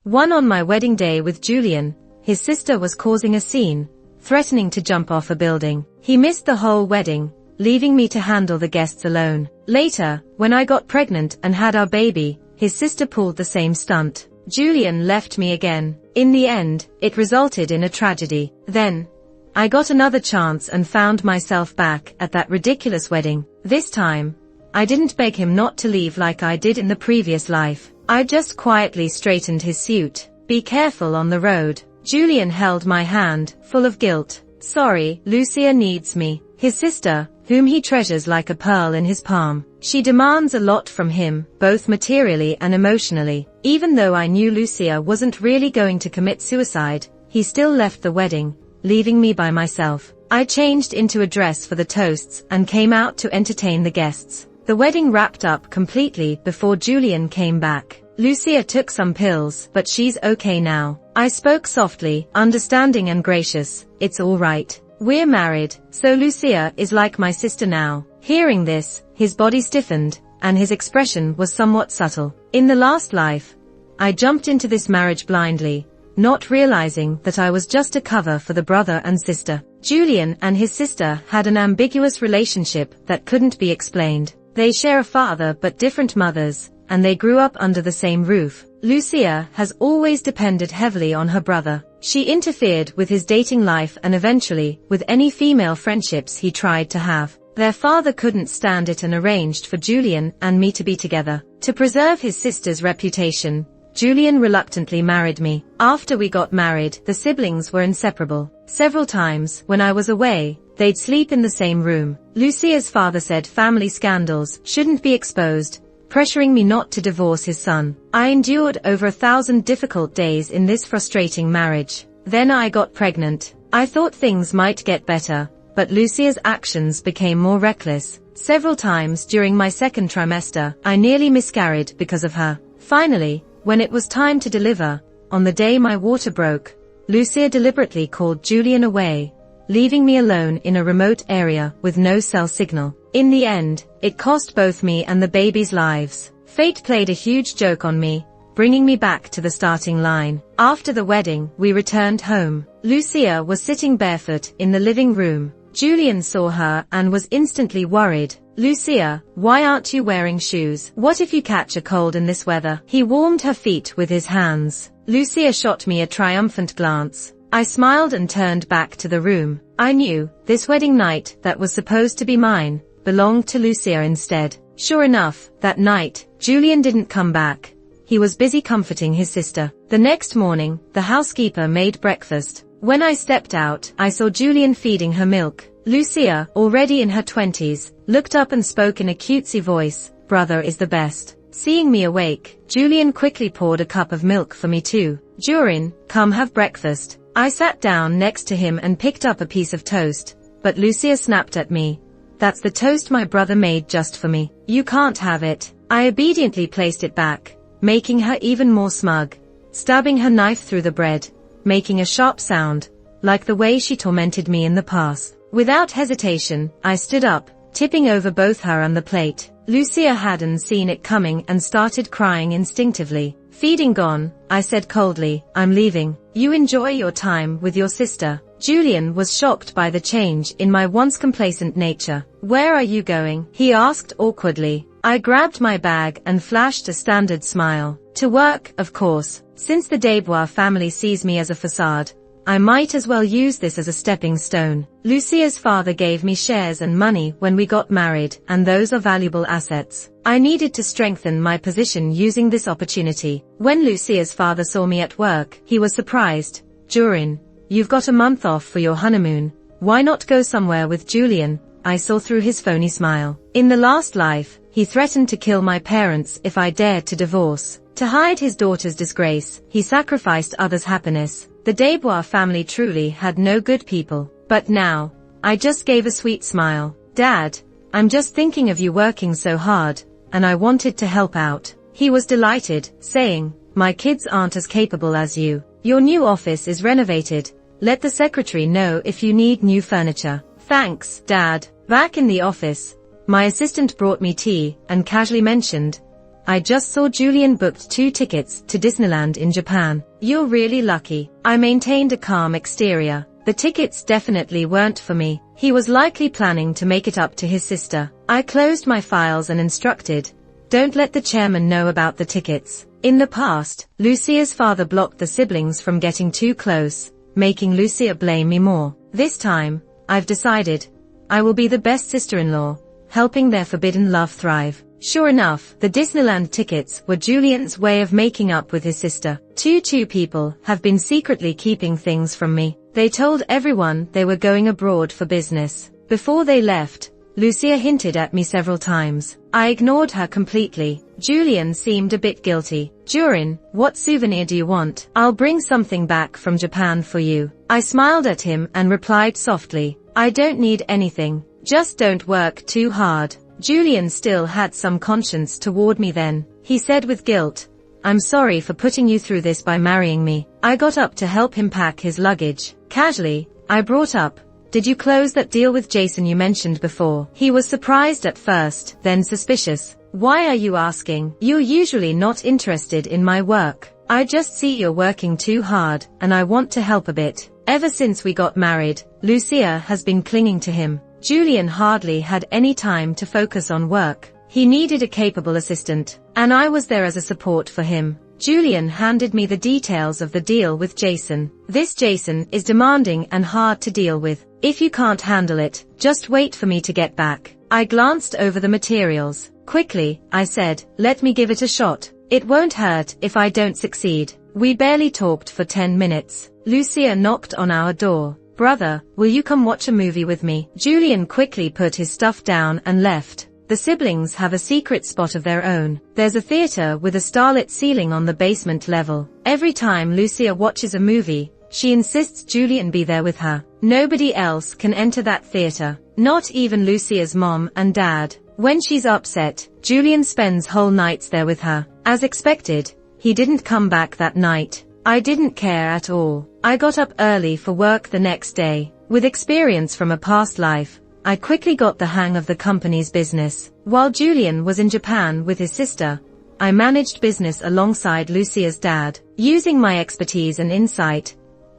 One on my wedding day with Julian, his sister was causing a scene, threatening to jump off a building. He missed the whole wedding, leaving me to handle the guests alone. Later, when I got pregnant and had our baby, his sister pulled the same stunt. Julian left me again. In the end, it resulted in a tragedy. Then, I got another chance and found myself back at that ridiculous wedding. This time, I didn't beg him not to leave like I did in the previous life. I just quietly straightened his suit. Be careful on the road. Julian held my hand, full of guilt. Sorry, Lucia needs me. His sister, whom he treasures like a pearl in his palm. She demands a lot from him, both materially and emotionally. Even though I knew Lucia wasn't really going to commit suicide, he still left the wedding, leaving me by myself. I changed into a dress for the toasts and came out to entertain the guests. The wedding wrapped up completely before Julian came back. Lucia took some pills, but she's okay now. I spoke softly, understanding and gracious. It's all right. We're married, so Lucia is like my sister now. Hearing this, his body stiffened, and his expression was somewhat subtle. In the last life, I jumped into this marriage blindly, not realizing that I was just a cover for the brother and sister. Julian and his sister had an ambiguous relationship that couldn't be explained. They share a father but different mothers, and they grew up under the same roof. Lucia has always depended heavily on her brother. She interfered with his dating life and eventually, with any female friendships he tried to have. Their father couldn't stand it and arranged for Julian and me to be together. To preserve his sister's reputation, Julian reluctantly married me. After we got married, the siblings were inseparable. Several times, when I was away, they'd sleep in the same room. Lucia's father said family scandals shouldn't be exposed, pressuring me not to divorce his son. I endured over 1,000 difficult days in this frustrating marriage. Then I got pregnant. I thought things might get better, but Lucia's actions became more reckless. Several times during my second trimester, I nearly miscarried because of her. Finally, when it was time to deliver, on the day my water broke, Lucia deliberately called Julian away, leaving me alone in a remote area with no cell signal. In the end, it cost both me and the baby's lives. Fate played a huge joke on me, bringing me back to the starting line. After the wedding, we returned home. Lucia was sitting barefoot in the living room. Julian saw her and was instantly worried. Lucia, why aren't you wearing shoes? What if you catch a cold in this weather? He warmed her feet with his hands. Lucia shot me a triumphant glance. I smiled and turned back to the room. I knew, this wedding night that was supposed to be mine, belonged to Lucia instead. Sure enough, that night, Julian didn't come back. He was busy comforting his sister. The next morning, the housekeeper made breakfast. When I stepped out, I saw Julian feeding her milk. Lucia, already in her 20s, looked up and spoke in a cutesy voice, "Brother is the best." Seeing me awake, Julian quickly poured a cup of milk for me too. Julian, come have breakfast. I sat down next to him and picked up a piece of toast, but Lucia snapped at me. That's the toast my brother made just for me. You can't have it. I obediently placed it back, making her even more smug, stabbing her knife through the bread, making a sharp sound, like the way she tormented me in the past. Without hesitation, I stood up, tipping over both her and the plate. Lucia hadn't seen it coming and started crying instinctively. Feeding gone, I said coldly, I'm leaving. You enjoy your time with your sister. Julian was shocked by the change in my once complacent nature. Where are you going? He asked awkwardly. I grabbed my bag and flashed a standard smile. To work, of course. Since the Desbois family sees me as a facade, I might as well use this as a stepping stone. Lucia's father gave me shares and money when we got married, and those are valuable assets. I needed to strengthen my position using this opportunity. When Lucia's father saw me at work, he was surprised. Julian, you've got a month off for your honeymoon. Why not go somewhere with Julian? I saw through his phony smile. In the last life, he threatened to kill my parents if I dared to divorce. To hide his daughter's disgrace, he sacrificed others' happiness. The Desbois family truly had no good people. But now, I just gave a sweet smile. Dad, I'm just thinking of you working so hard, and I wanted to help out. He was delighted, saying, my kids aren't as capable as you. Your new office is renovated. Let the secretary know if you need new furniture. Thanks, Dad. Back in the office, my assistant brought me tea and casually mentioned, I just saw Julian booked 2 tickets to Disneyland in Japan. You're really lucky. I maintained a calm exterior. The tickets definitely weren't for me. He was likely planning to make it up to his sister. I closed my files and instructed, don't let the chairman know about the tickets. In the past, Lucia's father blocked the siblings from getting too close, making Lucia blame me more. This time, I've decided, I will be the best sister-in-law, helping their forbidden love thrive. Sure enough, the Disneyland tickets were Julian's way of making up with his sister. Two people have been secretly keeping things from me. They told everyone they were going abroad for business. Before they left, Lucia hinted at me several times. I ignored her completely. Julian seemed a bit guilty. Jurin, what souvenir do you want? I'll bring something back from Japan for you. I smiled at him and replied softly, I don't need anything. Just don't work too hard. Julian still had some conscience toward me then. He said with guilt, I'm sorry for putting you through this by marrying me. I got up to help him pack his luggage. Casually, I brought up, did you close that deal with Jason you mentioned before? He was surprised at first, then suspicious. Why are you asking? You're usually not interested in my work. I just see you're working too hard, and I want to help a bit. Ever since we got married, Lucia has been clinging to him. Julian hardly had any time to focus on work. He needed a capable assistant, and I was there as a support for him. Julian handed me the details of the deal with Jason. This Jason is demanding and hard to deal with. If you can't handle it, just wait for me to get back. I glanced over the materials. Quickly, I said, let me give it a shot. It won't hurt if I don't succeed. We barely talked for 10 minutes. Lucia knocked on our door. Brother, will you come watch a movie with me? Julian quickly put his stuff down and left. The siblings have a secret spot of their own. There's a theater with a starlit ceiling on the basement level. Every time Lucia watches a movie, she insists Julian be there with her. Nobody else can enter that theater, not even Lucia's mom and dad. When she's upset, Julian spends whole nights there with her. As expected, he didn't come back that night. I didn't care at all. I got up early for work the next day. With experience from a past life, I quickly got the hang of the company's business. While Julian was in Japan with his sister, I managed business alongside Lucia's dad. Using my expertise and insight,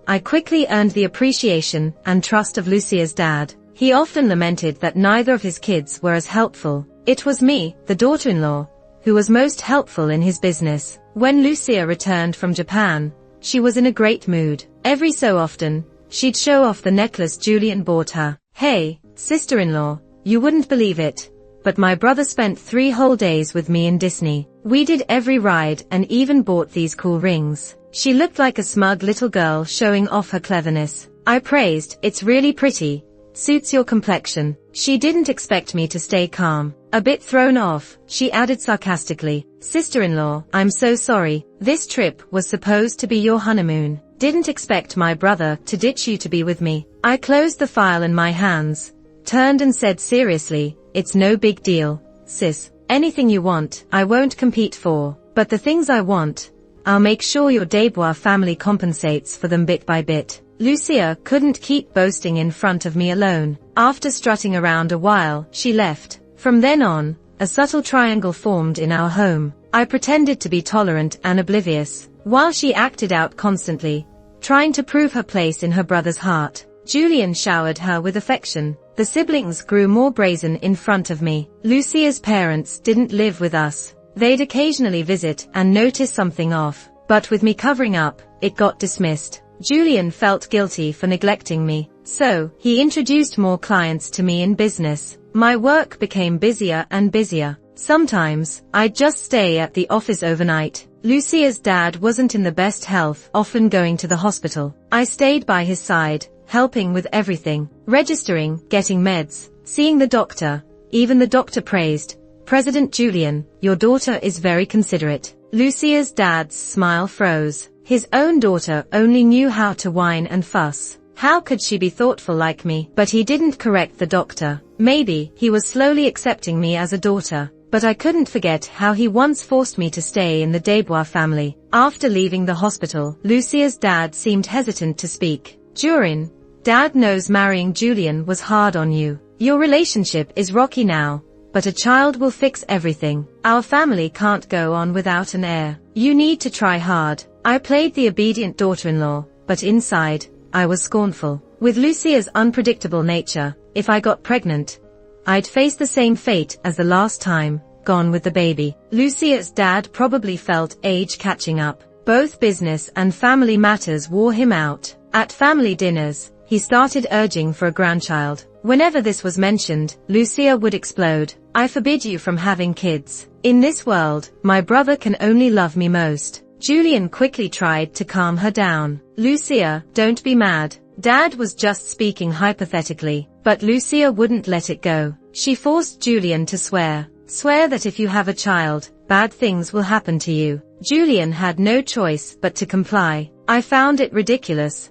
I quickly earned the appreciation and trust of Lucia's dad. He often lamented that neither of his kids were as helpful. It was me, the daughter-in-law, who was most helpful in his business. When Lucia returned from Japan, she was in a great mood. Every so often, she'd show off the necklace Julian bought her. Hey, sister-in-law, you wouldn't believe it, but my brother spent 3 whole days with me in Disney. We did every ride and even bought these cool rings. She looked like a smug little girl showing off her cleverness. I praised, it's really pretty, suits your complexion. She didn't expect me to stay calm. A bit thrown off, she added sarcastically, sister-in-law, I'm so sorry. This trip was supposed to be your honeymoon. Didn't expect my brother to ditch you to be with me. I closed the file in my hands, turned and said seriously, it's no big deal, sis. Anything you want, I won't compete for. But the things I want, I'll make sure your Desbois family compensates for them bit by bit. Lucia couldn't keep boasting in front of me alone. After strutting around a while, she left. From then on, a subtle triangle formed in our home. I pretended to be tolerant and oblivious, while she acted out constantly, trying to prove her place in her brother's heart. Julian showered her with affection. The siblings grew more brazen in front of me. Lucia's parents didn't live with us. They'd occasionally visit and notice something off, but with me covering up, it got dismissed. Julian felt guilty for neglecting me, so he introduced more clients to me in business. My work became busier and busier. Sometimes, I'd just stay at the office overnight. Lucia's dad wasn't in the best health, often going to the hospital. I stayed by his side, helping with everything. Registering, getting meds, seeing the doctor. Even the doctor praised, President Julian, your daughter is very considerate. Lucia's dad's smile froze. His own daughter only knew how to whine and fuss. How could she be thoughtful like me? But he didn't correct the doctor. Maybe he was slowly accepting me as a daughter. But I couldn't forget how he once forced me to stay in the Desbois family. After leaving the hospital, Lucia's dad seemed hesitant to speak. Jurin, Dad knows marrying Julian was hard on you. Your relationship is rocky now, but a child will fix everything. Our family can't go on without an heir. You need to try hard. I played the obedient daughter-in-law, but inside, I was scornful. With Lucia's unpredictable nature, if I got pregnant, I'd face the same fate as the last time, gone with the baby. Lucia's dad probably felt age catching up. Both business and family matters wore him out. At family dinners, he started urging for a grandchild. Whenever this was mentioned, Lucia would explode. I forbid you from having kids. In this world, my brother can only love me most. Julian quickly tried to calm her down. Lucia, don't be mad. Dad was just speaking hypothetically, but Lucia wouldn't let it go. She forced Julian to swear. Swear that if you have a child, bad things will happen to you. Julian had no choice but to comply. I found it ridiculous.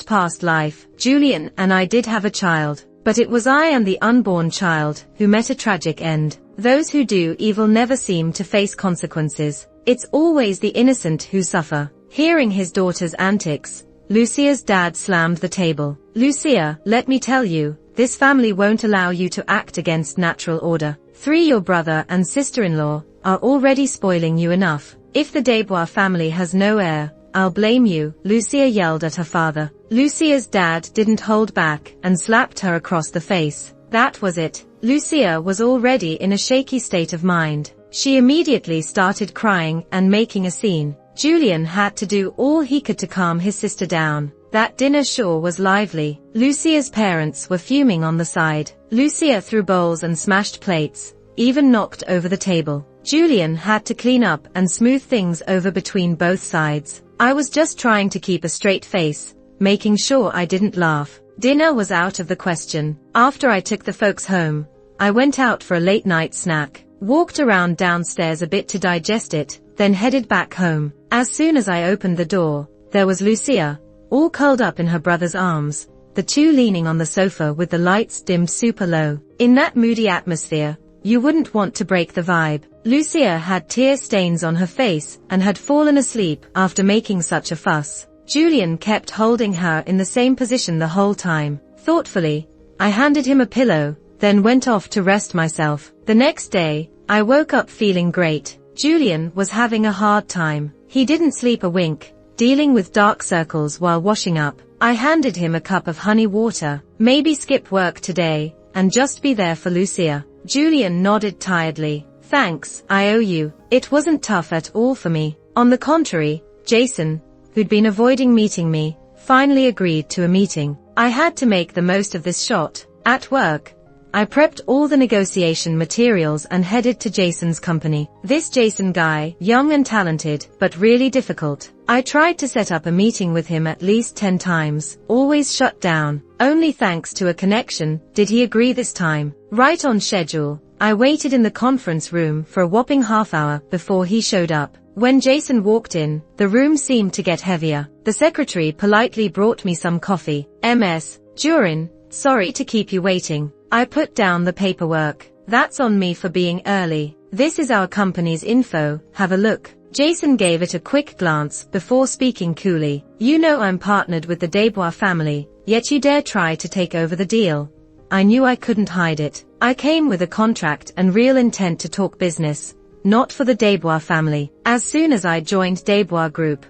Past life, Julian and I did have a child, but it was I and the unborn child who met a tragic end. Those who do evil never seem to face consequences. It's always the innocent who suffer. Hearing his daughter's antics, Lucia's dad slammed the table. Lucia, let me tell you, this family won't allow you to act against natural order. Your brother and sister-in-law are already spoiling you enough. If the Desbois family has no heir, I'll blame you, Lucia yelled at her father. Lucia's dad didn't hold back and slapped her across the face. That was it. Lucia was already in a shaky state of mind. She immediately started crying and making a scene. Julian had to do all he could to calm his sister down. That dinner sure was lively. Lucia's parents were fuming on the side. Lucia threw bowls and smashed plates, even knocked over the table. Julian had to clean up and smooth things over between both sides. I was just trying to keep a straight face, making sure I didn't laugh. Dinner was out of the question. After I took the folks home, I went out for a late-night snack, walked around downstairs a bit to digest it, then headed back home. As soon as I opened the door, there was Lucia, all curled up in her brother's arms, the two leaning on the sofa with the lights dimmed super low. In that moody atmosphere, you wouldn't want to break the vibe. Lucia had tear stains on her face and had fallen asleep after making such a fuss. Julian kept holding her in the same position the whole time. Thoughtfully, I handed him a pillow, then went off to rest myself. The next day, I woke up feeling great. Julian was having a hard time. He didn't sleep a wink, dealing with dark circles while washing up. I handed him a cup of honey water. Maybe skip work today, and just be there for Lucia. Julian nodded tiredly. Thanks, I owe you. It wasn't tough at all for me. On the contrary, Jason, who'd been avoiding meeting me, finally agreed to a meeting. I had to make the most of this shot. At work, I prepped all the negotiation materials and headed to Jason's company. This Jason guy, young and talented, but really difficult. I tried to set up a meeting with him at least 10 times, always shut down. Only thanks to a connection did he agree this time. Right on schedule, I waited in the conference room for a whopping half hour before he showed up. When Jason walked in, the room seemed to get heavier. The secretary politely brought me some coffee. Ms. Durin, sorry to keep you waiting. I put down the paperwork. That's on me for being early. This is our company's info, have a look. Jason gave it a quick glance before speaking coolly. You know I'm partnered with the Desbois family, yet you dare try to take over the deal. I knew I couldn't hide it. I came with a contract and real intent to talk business, not for the Desbois family. As soon as I joined Desbois Group,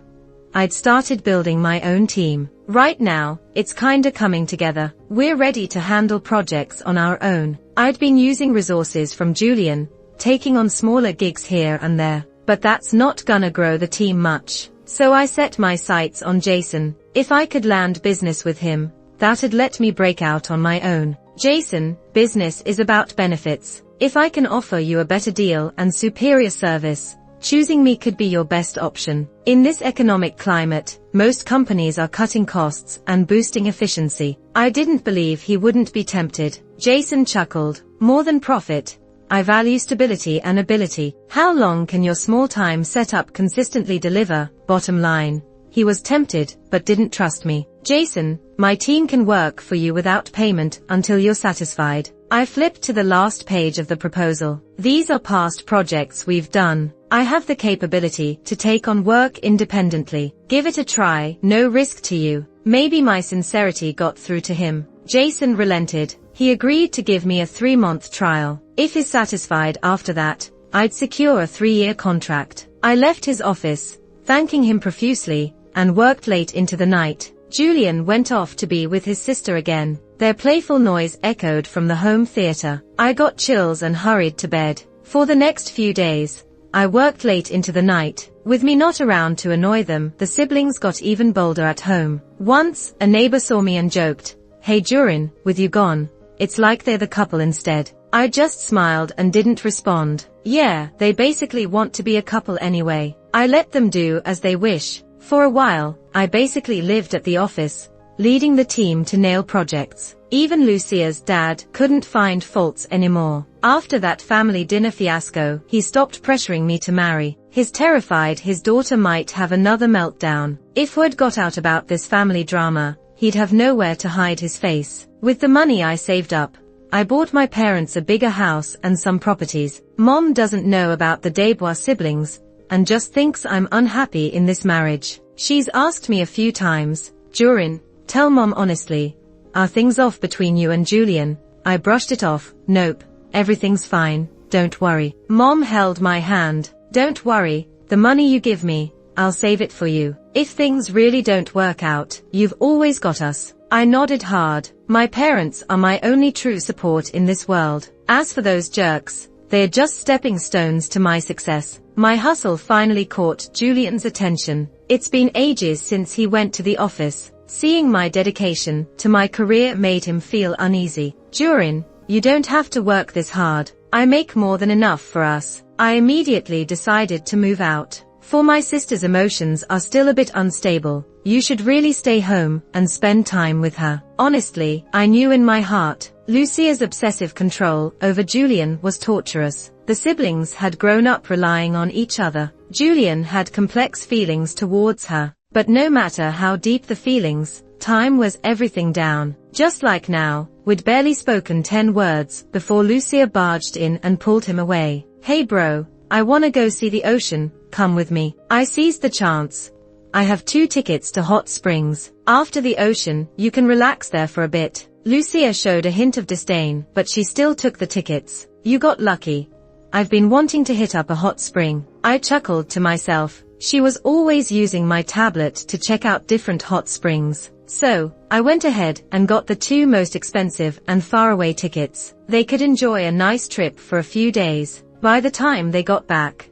I'd started building my own team. Right now, it's kinda coming together. We're ready to handle projects on our own. I'd been using resources from Julian, taking on smaller gigs here and there, but that's not gonna grow the team much. So I set my sights on Jason. If I could land business with him, that'd let me break out on my own. Jason, business is about benefits. If I can offer you a better deal and superior service, choosing me could be your best option. In this economic climate, most companies are cutting costs and boosting efficiency. I didn't believe he wouldn't be tempted. Jason chuckled. More than profit, I value stability and ability. How long can your small-time setup consistently deliver? Bottom line, he was tempted, but didn't trust me. Jason, my team can work for you without payment until you're satisfied. I flipped to the last page of the proposal. These are past projects we've done. I have the capability to take on work independently. Give it a try, no risk to you. Maybe my sincerity got through to him. Jason relented. He agreed to give me a 3-month trial. If he's satisfied after that, I'd secure a 3-year contract. I left his office, thanking him profusely, and worked late into the night. Julian went off to be with his sister again. Their playful noise echoed from the home theater. I got chills and hurried to bed. For the next few days, I worked late into the night. With me not around to annoy them, the siblings got even bolder at home. Once, a neighbor saw me and joked, "Hey Jurin, with you gone, it's like they're the couple instead." I just smiled and didn't respond. Yeah, they basically want to be a couple anyway. I let them do as they wish. For a while, I basically lived at the office, leading the team to nail projects. Even Lucia's dad couldn't find faults anymore. After that family dinner fiasco, he stopped pressuring me to marry. He's terrified his daughter might have another meltdown. If word got out about this family drama, he'd have nowhere to hide his face. With the money I saved up, I bought my parents a bigger house and some properties. Mom doesn't know about the Desbois siblings, and just thinks I'm unhappy in this marriage. She's asked me a few times, "Jurin, tell Mom honestly, are things off between you and Julian?" I brushed it off. "Nope, everything's fine, don't worry." Mom held my hand. "Don't worry, the money you give me, I'll save it for you. If things really don't work out, you've always got us." I nodded hard. My parents are my only true support in this world. As for those jerks, they're just stepping stones to my success. My hustle finally caught Julian's attention. It's been ages since he went to the office. Seeing my dedication to my career made him feel uneasy. "Jurin, you don't have to work this hard. I make more than enough for us." I immediately decided to move out. For my sister's emotions are still a bit unstable. You should really stay home and spend time with her. Honestly, I knew in my heart, Lucia's obsessive control over Julian was torturous. The siblings had grown up relying on each other. Julian had complex feelings towards her, but no matter how deep the feelings, time was everything down. Just like now, we'd barely spoken 10 words before Lucia barged in and pulled him away. "Hey bro, I wanna go see the ocean, come with me." I seized the chance. "I have 2 tickets to Hot Springs. After the ocean, you can relax there for a bit." Lucia showed a hint of disdain, but she still took the tickets. "You got lucky. I've been wanting to hit up a hot spring." I chuckled to myself. She was always using my tablet to check out different hot springs. So, I went ahead and got the 2 most expensive and faraway tickets. They could enjoy a nice trip for a few days. By the time they got back,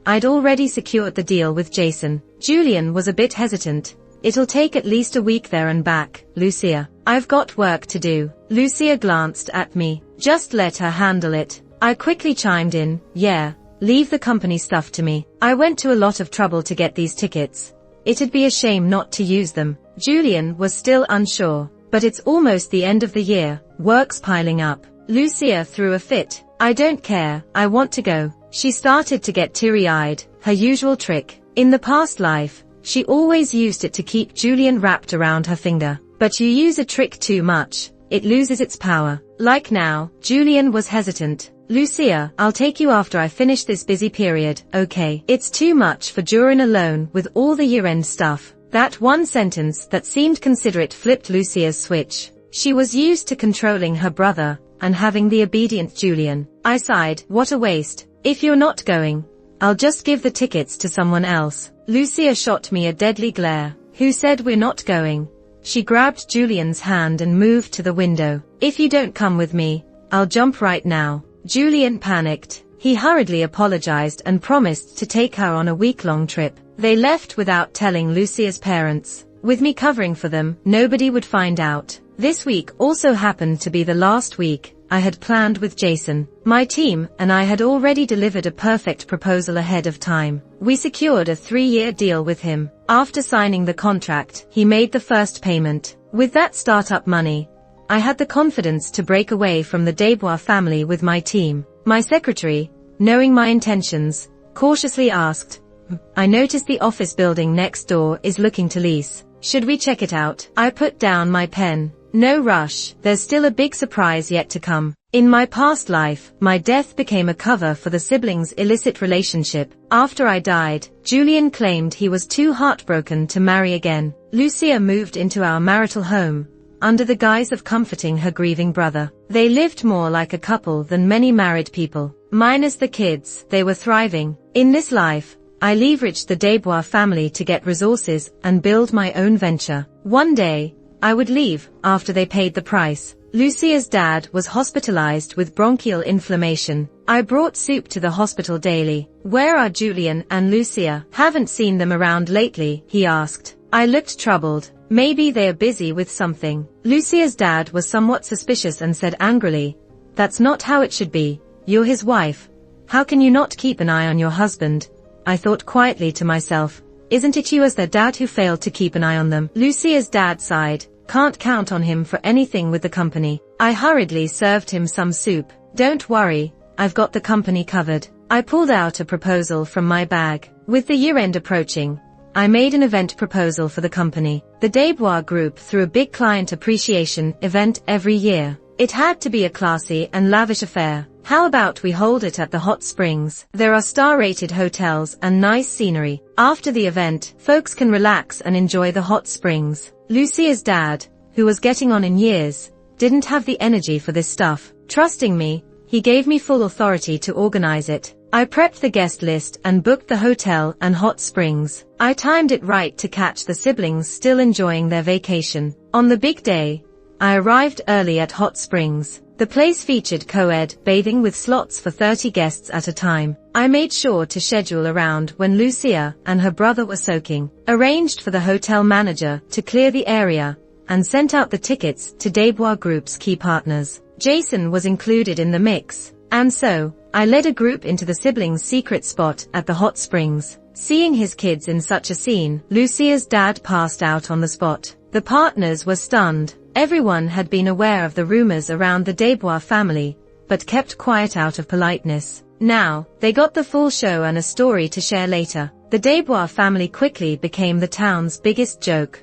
I'd already secured the deal with Jason. Julian was a bit hesitant. "It'll take at least a week there and back, Lucia. I've got work to do." Lucia glanced at me. "Just let her handle it." I quickly chimed in, "Yeah, leave the company stuff to me. I went to a lot of trouble to get these tickets. It'd be a shame not to use them." Julian was still unsure. "But it's almost the end of the year, work's piling up." Lucia threw a fit. "I don't care, I want to go." She started to get teary-eyed, her usual trick. In the past life, she always used it to keep Julian wrapped around her finger. But you use a trick too much, it loses its power. Like now, Julian was hesitant. "Lucia, I'll take you after I finish this busy period, okay?" It's too much for Jurin alone with all the year-end stuff. That one sentence that seemed considerate flipped Lucia's switch. She was used to controlling her brother and having the obedient Julian. I sighed, "What a waste. If you're not going, I'll just give the tickets to someone else." Lucia shot me a deadly glare. "Who said we're not going?" She grabbed Julian's hand and moved to the window. "If you don't come with me, I'll jump right now." Julian panicked. He hurriedly apologized and promised to take her on a week-long trip. They left without telling Lucia's parents. With me covering for them, nobody would find out. This week also happened to be the last week I had planned with Jason. My team and I had already delivered a perfect proposal ahead of time. We secured a 3-year deal with him. After signing the contract, he made the first payment. With that startup money, I had the confidence to break away from the Desbois family with my team. My secretary, knowing my intentions, cautiously asked, "I noticed the office building next door is looking to lease. Should we check it out?" I put down my pen. "No rush, there's still a big surprise yet to come." In my past life, my death became a cover for the siblings' illicit relationship. After I died, Julian claimed he was too heartbroken to marry again. Lucia moved into our marital home, under the guise of comforting her grieving brother. They lived more like a couple than many married people. Minus the kids, they were thriving. In this life, I leveraged the Desbois family to get resources and build my own venture. One day, I would leave after they paid the price. Lucia's dad was hospitalized with bronchial inflammation. I brought soup to the hospital daily. Where are Julian and Lucia? Haven't seen them around lately, he asked. I looked troubled. Maybe they are busy with something. Lucia's dad was somewhat suspicious and said angrily, "That's not how it should be. You're his wife. How can you not keep an eye on your husband?" I thought quietly to myself, isn't it you as their dad who failed to keep an eye on them? Lucia's dad sighed. Can't count on him for anything with the company. I hurriedly served him some soup. Don't worry, I've got the company covered. I pulled out a proposal from my bag. With the year-end approaching, I made an event proposal for the company. The Desbois Group threw a big client appreciation event every year. It had to be a classy and lavish affair. How about we hold it at the hot springs? There are star-rated hotels and nice scenery. After the event, folks can relax and enjoy the hot springs. Lucia's dad, who was getting on in years, didn't have the energy for this stuff. Trusting me, he gave me full authority to organize it. I prepped the guest list and booked the hotel and hot springs. I timed it right to catch the siblings still enjoying their vacation. On the big day, I arrived early at Hot Springs. The place featured co-ed bathing with slots for 30 guests at a time. I made sure to schedule around when Lucia and her brother were soaking, arranged for the hotel manager to clear the area, and sent out the tickets to Desbois Group's key partners. Jason was included in the mix, and so, I led a group into the siblings' secret spot at the hot springs. Seeing his kids in such a scene, Lucia's dad passed out on the spot. The partners were stunned. Everyone had been aware of the rumors around the Desbois family, but kept quiet out of politeness. Now, they got the full show and a story to share later. The Desbois family quickly became the town's biggest joke.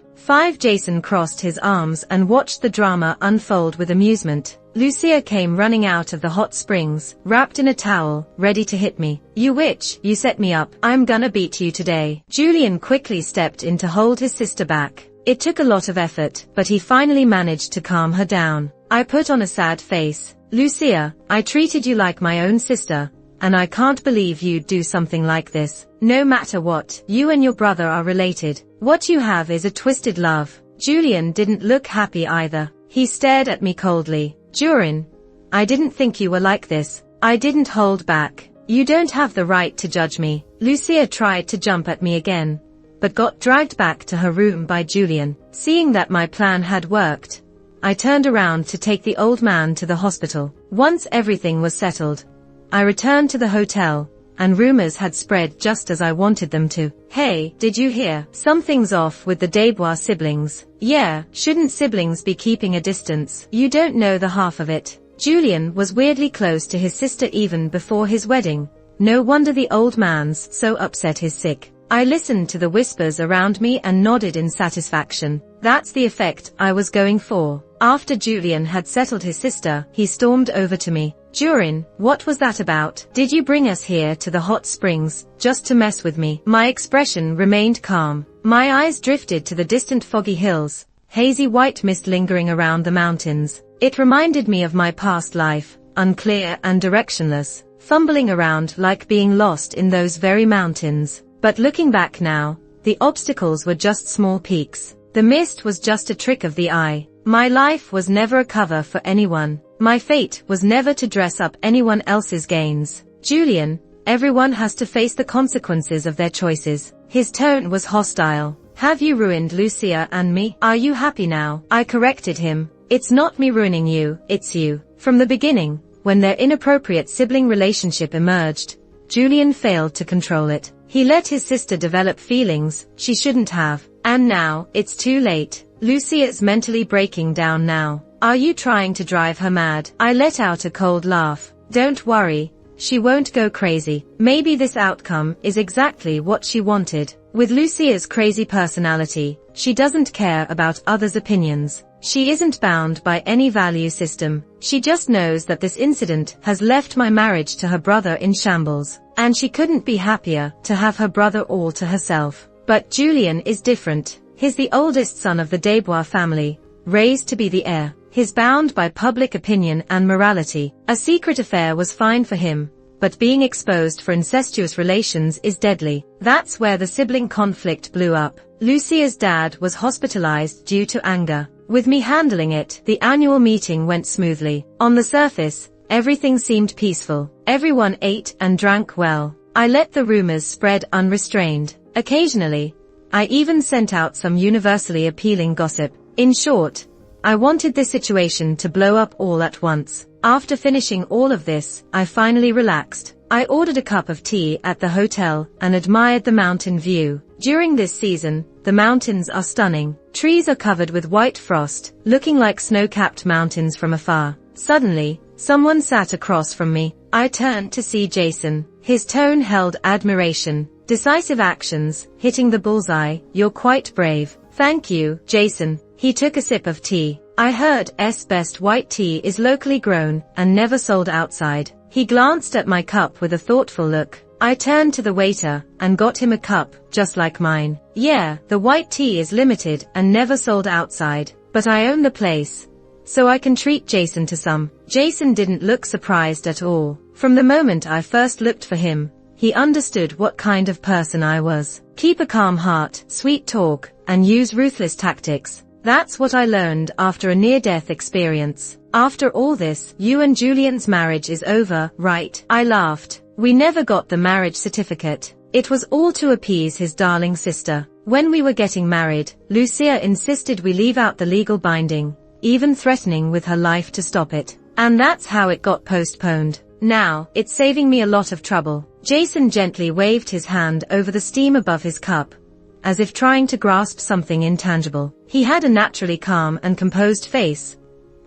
Jason crossed his arms and watched the drama unfold with amusement. Lucia came running out of the hot springs, wrapped in a towel, ready to hit me. "You witch, you set me up. I'm gonna beat you today." Julian quickly stepped in to hold his sister back. It took a lot of effort, but he finally managed to calm her down. I put on a sad face. "Lucia, I treated you like my own sister, and I can't believe you'd do something like this. No matter what, you and your brother are related. What you have is a twisted love." Julian didn't look happy either. He stared at me coldly. "Jurin, I didn't think you were like this. I didn't hold back. You don't have the right to judge me." Lucia tried to jump at me again, but got dragged back to her room by Julian. Seeing that my plan had worked, I turned around to take the old man to the hospital. Once everything was settled, I returned to the hotel, and rumors had spread just as I wanted them to. "Hey, did you hear? Something's off with the Desbois siblings." "Yeah, shouldn't siblings be keeping a distance? You don't know the half of it." Julian was weirdly close to his sister even before his wedding. No wonder the old man's so upset he's sick. I listened to the whispers around me and nodded in satisfaction. That's the effect I was going for. After Julian had settled his sister, he stormed over to me. "Jurin, what was that about? Did you bring us here to the hot springs just to mess with me?" My expression remained calm. My eyes drifted to the distant foggy hills, hazy white mist lingering around the mountains. It reminded me of my past life, unclear and directionless, fumbling around like being lost in those very mountains. But looking back now, the obstacles were just small peaks. The mist was just a trick of the eye. My life was never a cover for anyone. My fate was never to dress up anyone else's gains. "Julian, everyone has to face the consequences of their choices." His tone was hostile. "Have you ruined Lucia and me? Are you happy now?" I corrected him. "It's not me ruining you, it's you." From the beginning, when their inappropriate sibling relationship emerged, Julian failed to control it. He let his sister develop feelings she shouldn't have. And now, it's too late. Lucia's mentally breaking down now. Are you trying to drive her mad? I let out a cold laugh. Don't worry, she won't go crazy. Maybe this outcome is exactly what she wanted. With Lucia's crazy personality, she doesn't care about others' opinions. She isn't bound by any value system. She just knows that this incident has left my marriage to her brother in shambles, and she couldn't be happier to have her brother all to herself. But Julian is different. He's the oldest son of the Desbois family, raised to be the heir. He's bound by public opinion and morality. A secret affair was fine for him, but being exposed for incestuous relations is deadly. That's where the sibling conflict blew up. Lucia's dad was hospitalized due to anger. With me handling it, the annual meeting went smoothly. On the surface, everything seemed peaceful. Everyone ate and drank well. I let the rumors spread unrestrained. Occasionally, I even sent out some universally appealing gossip. In short, I wanted this situation to blow up all at once. After finishing all of this, I finally relaxed. I ordered a cup of tea at the hotel and admired the mountain view. During this season, the mountains are stunning. Trees are covered with white frost, looking like snow-capped mountains from afar. Suddenly, someone sat across from me. I turned to see Jason. His tone held admiration. Decisive actions, hitting the bullseye. You're quite brave. Thank you, Jason. He took a sip of tea. I heard best white tea is locally grown and never sold outside. He glanced at my cup with a thoughtful look. I turned to the waiter and got him a cup, just like mine. Yeah, the white tea is limited and never sold outside, but I own the place, so I can treat Jason to some. Jason didn't look surprised at all. From the moment I first looked for him, he understood what kind of person I was. Keep a calm heart, sweet talk, and use ruthless tactics. That's what I learned after a near-death experience. After all this, you and Julian's marriage is over, right? I laughed. We never got the marriage certificate. It was all to appease his darling sister. When we were getting married, Lucia insisted we leave out the legal binding, even threatening with her life to stop it. And that's how it got postponed. Now, it's saving me a lot of trouble. Jason gently waved his hand over the steam above his cup, as if trying to grasp something intangible. He had a naturally calm and composed face,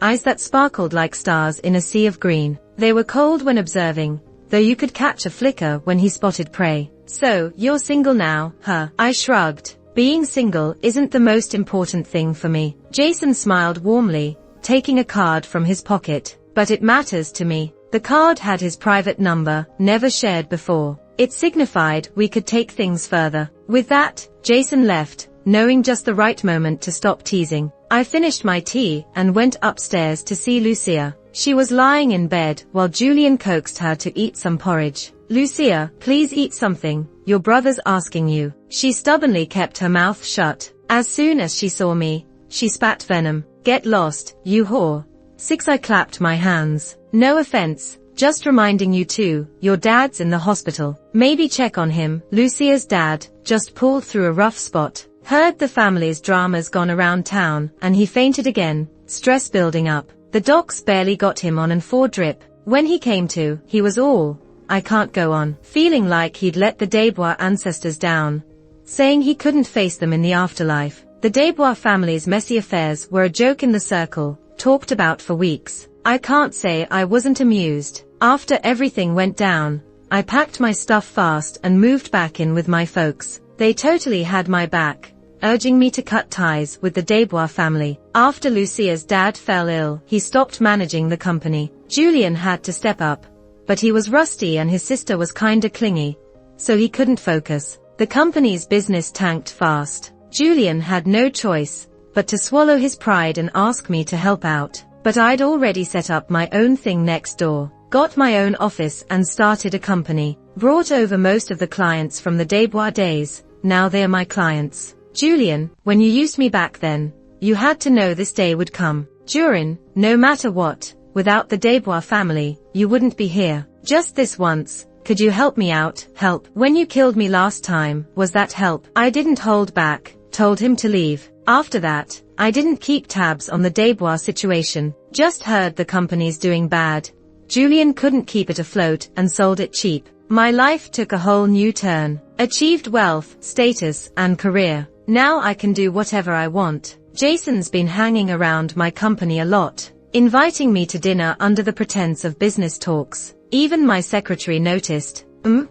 eyes that sparkled like stars in a sea of green. They were cold when observing, though you could catch a flicker when he spotted prey. So, you're single now, huh? I shrugged. Being single isn't the most important thing for me. Jason smiled warmly, taking a card from his pocket. But it matters to me. The card had his private number, never shared before. It signified we could take things further. With that, Jason left, knowing just the right moment to stop teasing. I finished my tea and went upstairs to see Lucia. She was lying in bed while Julian coaxed her to eat some porridge. Lucia, please eat something. Your brother's asking you. She stubbornly kept her mouth shut. As soon as she saw me, she spat venom. Get lost, you whore. 6. I clapped my hands. No offense, just reminding you two, your dad's in the hospital. Maybe check on him. Lucia's dad just pulled through a rough spot. Heard the family's drama's gone around town, and he fainted again, stress building up. The docs barely got him on and 4 drip. When he came to, he was all, I can't go on, feeling like he'd let the Desbois ancestors down, saying he couldn't face them in the afterlife. The Desbois family's messy affairs were a joke in the circle, talked about for weeks. I can't say I wasn't amused. After everything went down, I packed my stuff fast and moved back in with my folks. They totally had my back, urging me to cut ties with the Desbois family. After Lucia's dad fell ill, he stopped managing the company. Julian had to step up, but he was rusty and his sister was kinda clingy, so he couldn't focus. The company's business tanked fast. Julian had no choice but to swallow his pride and ask me to help out. But I'd already set up my own thing next door, got my own office and started a company. Brought over most of the clients from the Desbois days, now they're my clients. Julian, when you used me back then, you had to know this day would come. Durin, no matter what, without the Desbois family, you wouldn't be here. Just this once, could you help me out? Help. When you killed me last time, was that help? I didn't hold back, told him to leave. After that, I didn't keep tabs on the Desbois situation, just heard the company's doing bad. Julian couldn't keep it afloat and sold it cheap. My life took a whole new turn. Achieved wealth, status, and career. Now I can do whatever I want. Jason's been hanging around my company a lot, inviting me to dinner under the pretense of business talks. Even my secretary noticed.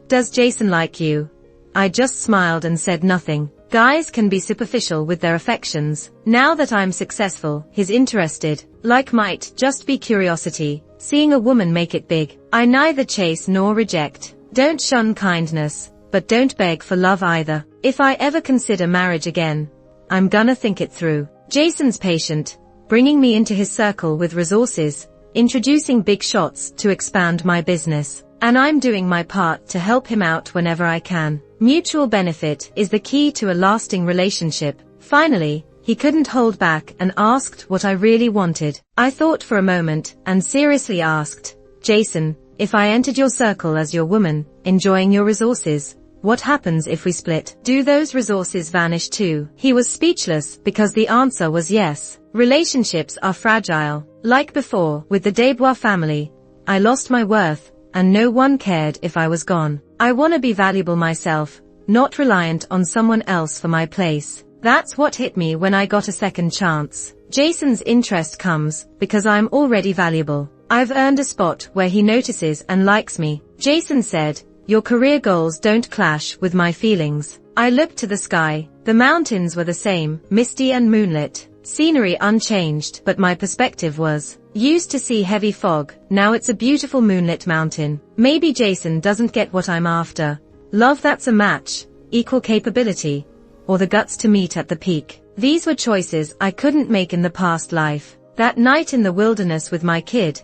Does Jason like you? I just smiled and said nothing. Guys can be superficial with their affections. Now that I'm successful, he's interested. Like might just be curiosity, seeing a woman make it big. I neither chase nor reject. Don't shun kindness, but don't beg for love either. If I ever consider marriage again, I'm gonna think it through. Jason's patient, bringing me into his circle with resources, introducing big shots to expand my business. And I'm doing my part to help him out whenever I can. Mutual benefit is the key to a lasting relationship. Finally, he couldn't hold back and asked what I really wanted. I thought for a moment and seriously asked, Jason, if I entered your circle as your woman, enjoying your resources, what happens if we split? Do those resources vanish too? He was speechless because the answer was yes. Relationships are fragile. Like before, with the Desbois family, I lost my worth, and no one cared if I was gone. I want to be valuable myself, not reliant on someone else for my place. That's what hit me when I got a second chance. Jason's interest comes because I'm already valuable. I've earned a spot where he notices and likes me. Jason said, your career goals don't clash with my feelings. I looked to the sky. The mountains were the same, misty and moonlit. Scenery unchanged, but my perspective was. Used to see heavy fog, now it's a beautiful moonlit mountain. Maybe Jason doesn't get what I'm after. Love that's a match, equal capability, or the guts to meet at the peak. These were choices I couldn't make in the past life. That night in the wilderness with my kid,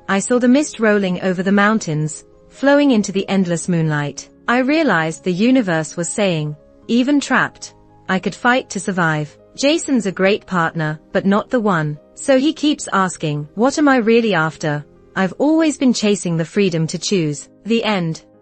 I saw the mist rolling over the mountains, flowing into the endless moonlight. I realized the universe was saying, even trapped, I could fight to survive. Jason's a great partner, but not the one. So he keeps asking, what am I really after? I've always been chasing the freedom to choose. The end.